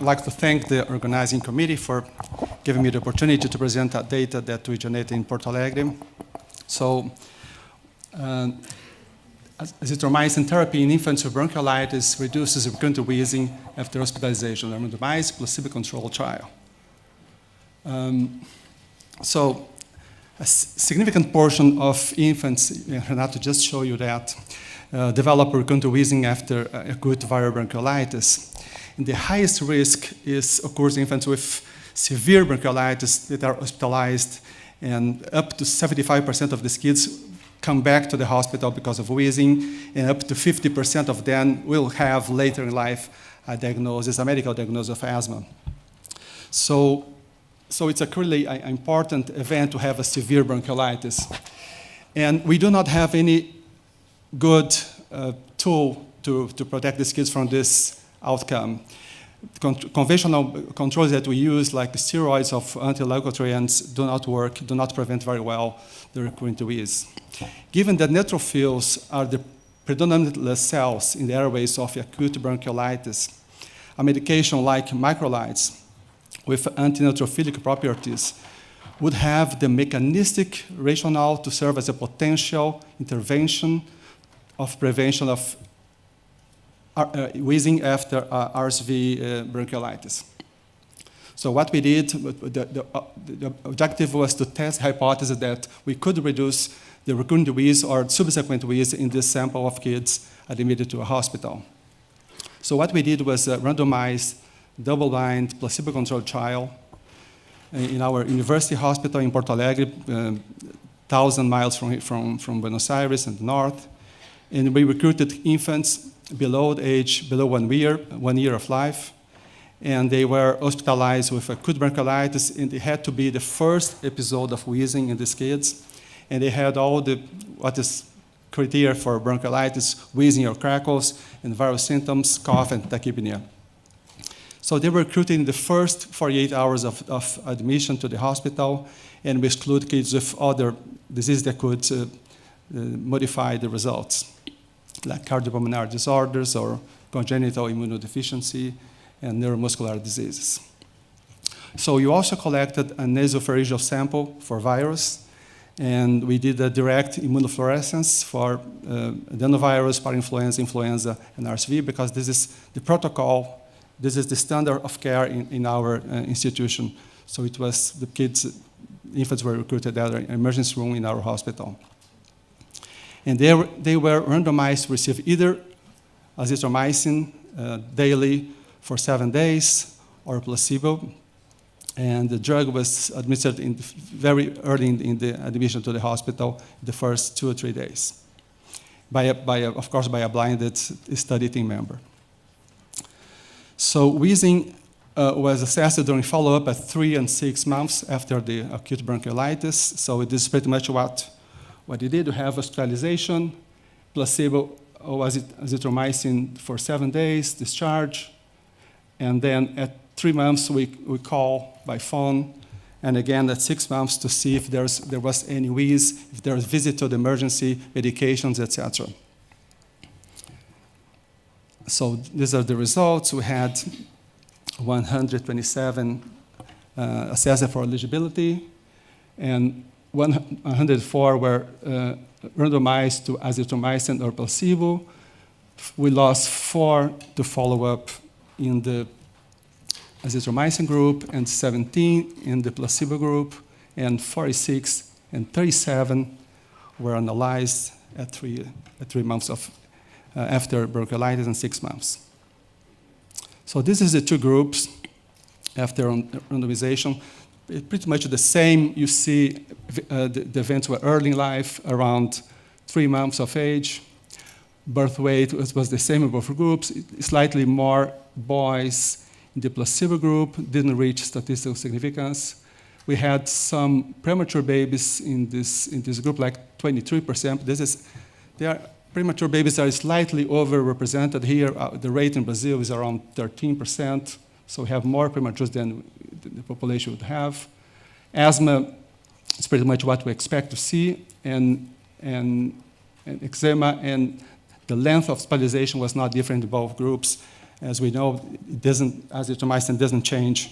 like to thank the organizing committee for giving me the opportunity to present that data that we generated in Porto Alegre. So, azithromycin therapy in infants with bronchiolitis reduces recurrent wheezing after hospitalization, a randomized placebo-controlled trial. So, a significant portion of infants, Renato just showed you that, develop recurrent wheezing after acute viral bronchiolitis. And the highest risk occurs in infants with severe bronchiolitis that are hospitalized, and up to 75% of these kids come back to the hospital because of wheezing, and up to 50% of them will have later in life a medical diagnosis of asthma. So it's a really important event to have a severe bronchiolitis. And we do not have any good tool to protect these kids from this outcome. Conventional controls that we use, like steroids of anti-leukotrienes, do not work, do not prevent very well the recurrent wheeze. Given that neutrophils are the predominant cells in the airways of acute bronchiolitis, a medication like macrolides with anti-neutrophilic properties would have the mechanistic rationale to serve as a potential intervention of prevention of wheezing after RSV bronchiolitis. So what we did, the objective was to test the hypothesis that we could reduce the recurrent wheeze or subsequent wheeze in this sample of kids admitted to a hospital. So what we did was a randomized, double-blind, placebo-controlled trial in our university hospital in Porto Alegre, 1,000 miles from Buenos Aires and north. And we recruited infants below 1 year of life, and they were hospitalized with acute bronchiolitis, and it had to be the first episode of wheezing in these kids, and they had all what is criteria for bronchiolitis: wheezing or crackles, and viral symptoms, cough, and tachypnea. So they were recruited in the first 48 hours of admission to the hospital, and we exclude kids with other diseases that could modify the results, like cardiopulmonary disorders or congenital immunodeficiency and neuromuscular diseases. So you also collected a nasopharyngeal sample for virus, and we did a direct immunofluorescence for adenovirus, parainfluenza, influenza, and RSV, because this is the protocol, this is the standard of care in our institution. So it was infants were recruited at an emergency room in our hospital. And they were randomized to receive either azithromycin daily for 7 days or placebo. And the drug was administered very early in the admission to the hospital, the first 2 or 3 days, of course, by a blinded study team member. So wheezing was assessed during follow-up at 3 and 6 months after the acute bronchiolitis. So this is pretty much what you did. You have hospitalization, placebo or azithromycin for 7 days, discharge, and then at 3 months we call by phone, and again at 6 months to see if there was any wheeze, if there was visit to the emergency, medications, etc. So these are the results. We had 127 assessed for eligibility, and 104 were randomized to azithromycin or placebo. We lost 4 to follow-up in the azithromycin group, and 17 in the placebo group, and 46 and 37 were analyzed at 3 months after bronchiolitis and 6 months. So this is the 2 groups after randomization. Pretty much the same. You see the events were early in life, around 3 months of age. Birth weight was the same in both groups, slightly more boys in the placebo group, didn't reach statistical significance. We had some premature babies in this group, like 23%. Premature babies are slightly overrepresented here. The rate in Brazil is around 13%, so we have more prematures than the population would have. Asthma is pretty much what we expect to see, and eczema, and the length of hospitalization was not different in both groups. As we know, azithromycin doesn't change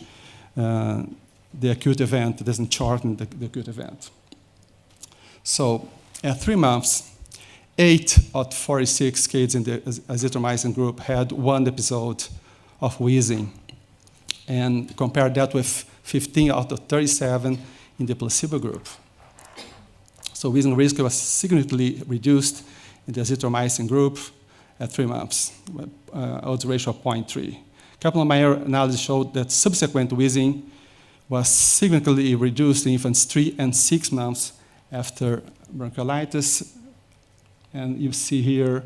the acute event, it doesn't shorten the acute event. So at 3 months, 8 out of 46 kids in the azithromycin group had 1 episode of wheezing. And compare that with 15 out of 37 in the placebo group. So wheezing risk was significantly reduced in the azithromycin group at 3 months, odds ratio of 0.3. Kaplan-Meier analysis showed that subsequent wheezing was significantly reduced in infants 3 and 6 months after bronchiolitis. And you see here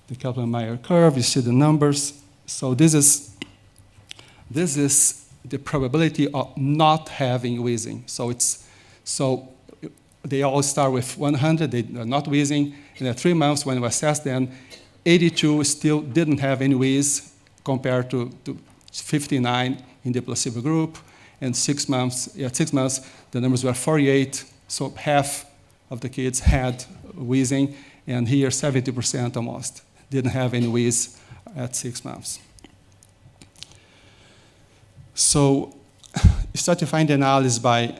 the Kaplan-Meier curve, you see the numbers. So this is the probability of not having wheezing. So they all start with 100, they are not wheezing, and at 3 months when we assessed them, 82 still didn't have any wheeze compared to 59 in the placebo group. And 6 months, at 6 months, the numbers were 48, so half of the kids had wheezing, and here 70% almost didn't have any wheeze at 6 months. So stratifying the analysis by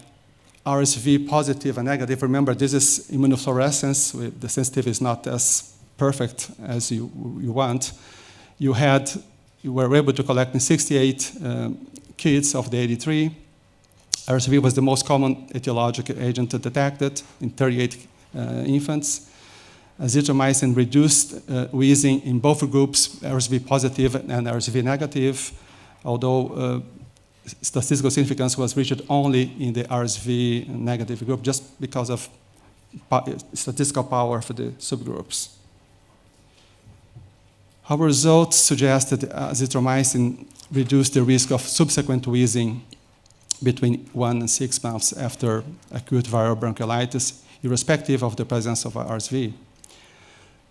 RSV positive and negative. Remember, this is immunofluorescence. The sensitivity is not as perfect as you want. You were able to collect in 68 kids of the 83. RSV was the most common etiologic agent detected in 38 infants. Azithromycin reduced wheezing in both groups, RSV positive and RSV negative, although statistical significance was reached only in the RSV negative group just because of statistical power for the subgroups. Our results suggest that azithromycin reduced the risk of subsequent wheezing between 1 and 6 months after acute viral bronchiolitis, irrespective of the presence of RSV.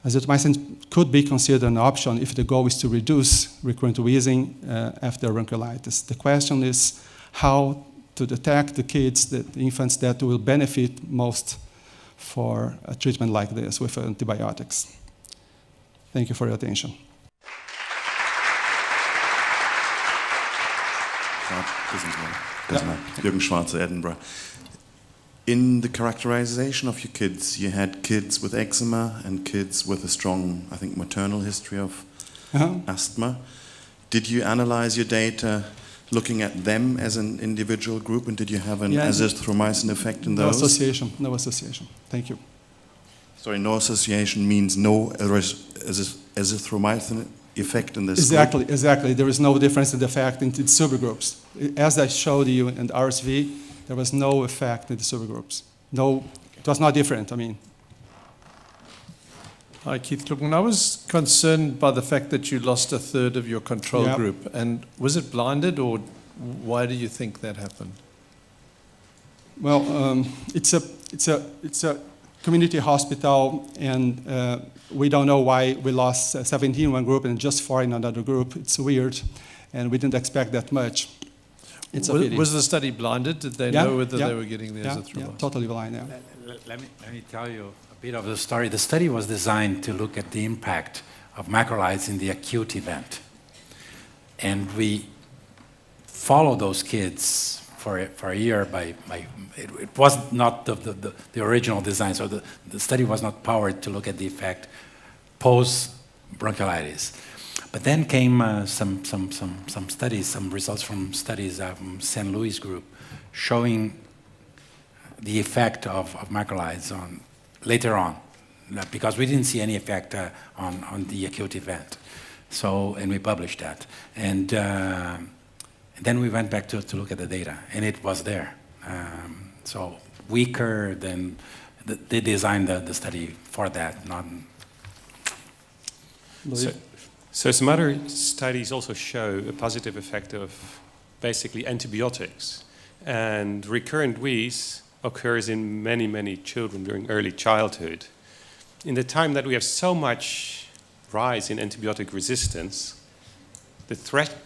Azithromycin could be considered an option if the goal is to reduce recurrent wheezing after bronchiolitis. The question is how to detect the infants that will benefit most for a treatment like this with antibiotics. Thank you for your attention. Jürgen Schwarze, Edinburgh. In the characterization of your kids, you had kids with eczema and kids with a strong, I think, maternal history of asthma. Did you analyze your data looking at them as an individual group, and did you have an azithromycin effect in those? No association. Thank you. Sorry, no association means no azithromycin effect in this Exactly, group? exactly. There is no difference in the effect in the subgroups. As I showed you in RSV, there was no effect in the subgroups. No, it was not different, I mean. Hi, Keith Kluckman. I was concerned by the fact that you lost a third of your control group. And was it blinded, or why do you think that happened? Well, it's a community hospital, and we don't know why we lost 17 in one group and just 4 in another group. It's weird, and we didn't expect that much. Was the study blinded? Did they know whether they were getting the azithromycin? Yeah, totally blind, yeah. Let me tell you a bit of the story. The study was designed to look at the impact of macrolides in the acute event. And we followed those kids for a year it was not the original design, so the study was not powered to look at the effect post-bronchiolitis. But then came some studies, some results from studies of St. Louis group showing the effect of macrolides later on, because we didn't see any effect on the acute event. So, and we published that. And then we went back to look at the data, and it was there. So weaker than, they designed the study for that, not... So some other studies also show a positive effect of basically antibiotics. And recurrent wheeze occurs in many, many children during early childhood. In the time that we have so much rise in antibiotic resistance,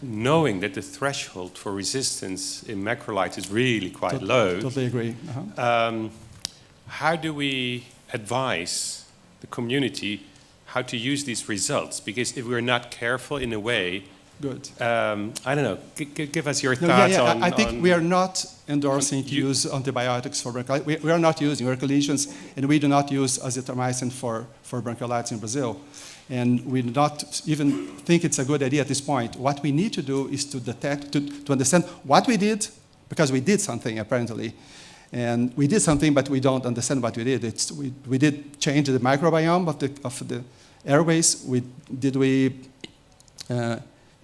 knowing that the threshold for resistance in macrolides is really quite low. Totally agree. How do we advise the community how to use these results? Because if we're not careful in a way, Good. I don't know. Give us your No, thoughts yeah, on. I think on we are not endorsing to You- use antibiotics for bronchiolitis. We are not using mercury lesions, and we do not use azithromycin for bronchiolitis in Brazil. And we do not even think it's a good idea at this point. What we need to do is to detect, to understand what we did, because we did something apparently. And we did something, but we don't understand what we did. We did change the microbiome of the airways. We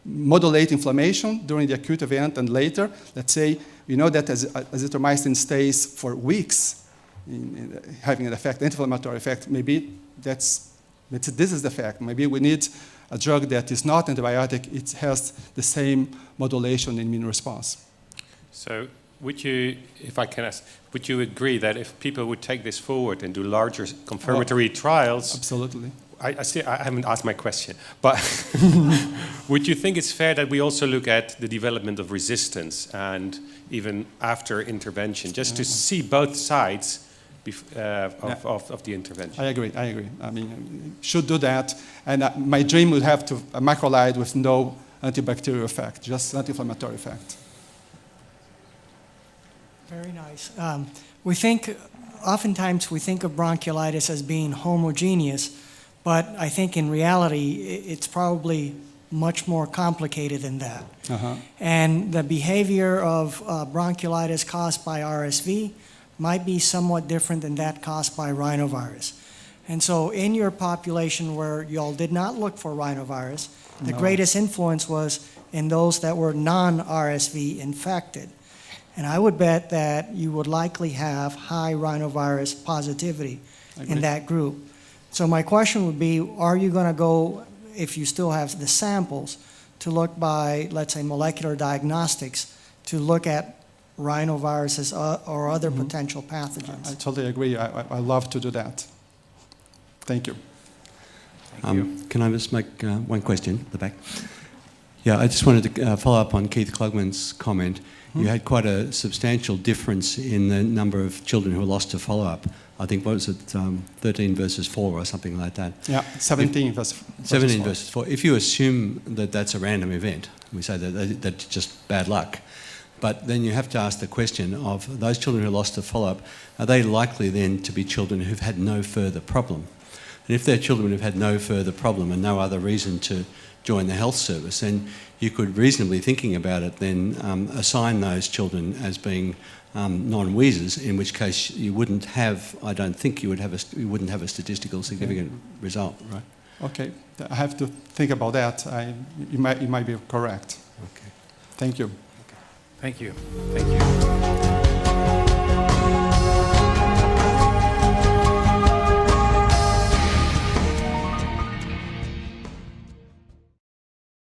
modulate inflammation during the acute event and later. Let's say we know that azithromycin stays for weeks in having an effect, anti-inflammatory effect. Maybe this is the fact. Maybe we need a drug that is not antibiotic. It has the same modulation in immune response. So, would you, if I can ask, would you agree that if people would take this forward and do larger confirmatory trials? Absolutely. I haven't asked my question, but would you think it's fair that we also look at the development of resistance and even after intervention, just to see both sides of the intervention? I agree. I mean, should do that. And my dream would have a macrolide with no antibacterial effect, just anti-inflammatory effect. Very nice. Oftentimes we think of bronchiolitis as being homogeneous, but I think in reality it's probably much more complicated than that. Uh-huh. And the behavior of bronchiolitis caused by RSV might be somewhat different than that caused by rhinovirus. And so in your population where y'all did not look for rhinovirus, the greatest influence was in those that were non-RSV infected. And I would bet that you would likely have high rhinovirus positivity in that group. So my question would be, are you going to go, if you still have the samples, to look by, let's say, molecular diagnostics to look at rhinoviruses or other potential pathogens? I totally agree. I love to do that. Thank you. Can I just make one question at the back? Yeah, I just wanted to follow up on Keith Klugman's comment. You had quite a substantial difference in the number of children who were lost to follow-up. I think, what was it, 13 versus 4 or something like that? Yeah, 17 versus 17 4. versus 4. If you assume that that's a random event, we say that that's just bad luck. But then you have to ask the question of those children who lost to follow-up, are they likely then to be children who've had no further problem? And if they're children who've had no further problem and no other reason to join the health service, then you could reasonably, thinking about it, then assign those children as being non-wheezers, in which case you wouldn't have, I don't think you wouldn't have a statistical significant result, right? Okay, I have to think about that. You might be correct. Okay. Thank you. Thank you. Thank you.